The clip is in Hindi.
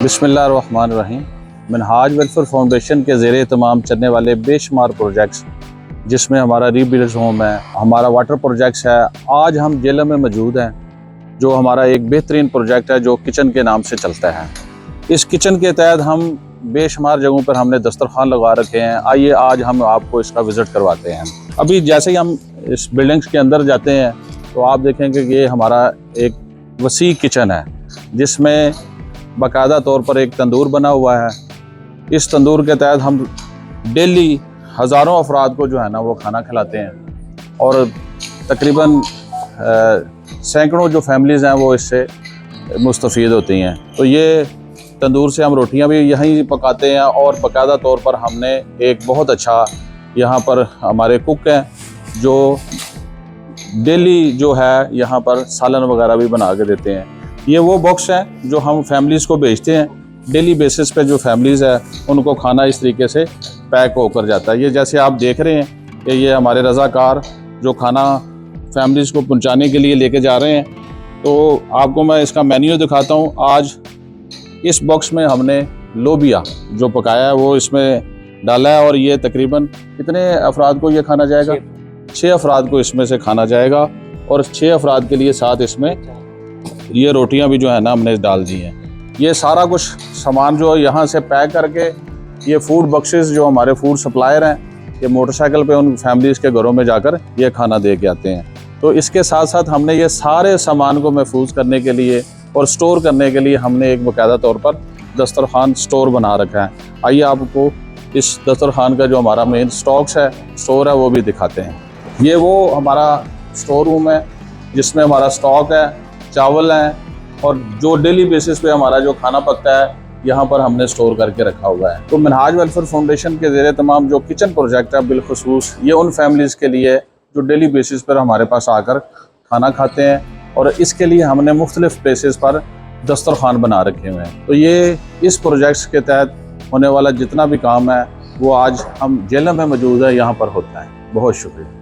बिस्मिल्लाहिर्रहमानिर्रहीम। मिनहाज वेलफेयर फाउंडेशन के ज़ेरे तमाम चलने वाले बेशुमार प्रोजेक्ट्स, जिसमें हमारा रीबिल्ड होम है, हमारा वाटर प्रोजेक्ट्स है। आज हम जेलम में मौजूद हैं, जो हमारा एक बेहतरीन प्रोजेक्ट है जो किचन के नाम से चलता है। इस किचन के तहत हम बेशुमार जगहों पर हमने दस्तरखान लगा रखे हैं। आइए आज हम आपको इसका विज़िट करवाते हैं। अभी जैसे ही हम इस बिल्डिंग्स के अंदर जाते हैं तो आप देखेंगे कि ये हमारा एक वसी किचन है, जिसमें बाकायदा तौर पर एक तंदूर बना हुआ है। इस तंदूर के तहत हम डेली हज़ारों अफराद को जो है ना वो खाना खिलाते हैं, और तकरीबन सैकड़ों जो फैमिलीज़ हैं वो इससे मुस्तफ़ीद होती हैं। तो ये तंदूर से हम रोटियां भी यहीं पकाते हैं, और बाकायदा तौर पर हमने एक बहुत अच्छा यहाँ पर हमारे कुक हैं जो डेली जो है यहाँ पर सालन वगैरह भी बना के देते हैं। ये वो बॉक्स हैं जो हम फैमिलीज़ को भेजते हैं। डेली बेसिस पे जो फैमिलीज़ है उनको खाना इस तरीके से पैक होकर जाता है। ये जैसे आप देख रहे हैं कि ये हमारे रज़ाकार जो खाना फैमिलीज़ को पहुंचाने के लिए लेके जा रहे हैं। तो आपको मैं इसका मेन्यू दिखाता हूँ। आज इस बॉक्स में हमने लोबिया जो पकाया है वो इसमें डाला है, और ये तकरीबन कितने अफराद को ये खाना जाएगा? 6 अफराद को इसमें से खाना जाएगा, और 6 अफराद के लिए साथ इसमें ये रोटियां भी जो है ना हमने डाल दी हैं। ये सारा कुछ सामान जो यहाँ से पैक करके ये फूड बक्सेस जो हमारे फूड सप्लायर हैं, ये मोटरसाइकिल पे उन फैमिलीज़ के घरों में जाकर ये खाना दे के आते हैं। तो इसके साथ साथ हमने ये सारे सामान को महफूज करने के लिए और स्टोर करने के लिए हमने एक बाकायदा तौर पर दस्तरखान स्टोर बना रखा है। आइए आपको इस दस्तरखान का जो हमारा मेन स्टोर है वो भी दिखाते हैं। ये वो हमारा स्टोर रूम है जिसमें हमारा स्टॉक है, चावल हैं, और जो डेली बेसिस पे हमारा जो खाना पकता है यहाँ पर हमने स्टोर करके रखा हुआ है। तो मिनहाज वेलफेयर फाउंडेशन के ज़ेरे तमाम जो किचन प्रोजेक्ट है बिलखुसूस ये उन फैमिलीज़ के लिए जो डेली बेसिस पर हमारे पास आकर खाना खाते हैं, और इसके लिए हमने मुख्तलिफ प्लेसेस पर दस्तरखान बना रखे हुए हैं। तो ये इस प्रोजेक्ट्स के तहत होने वाला जितना भी काम है वो आज हम जेलम में मौजूद है यहाँ पर होता है। बहुत शुक्रिया।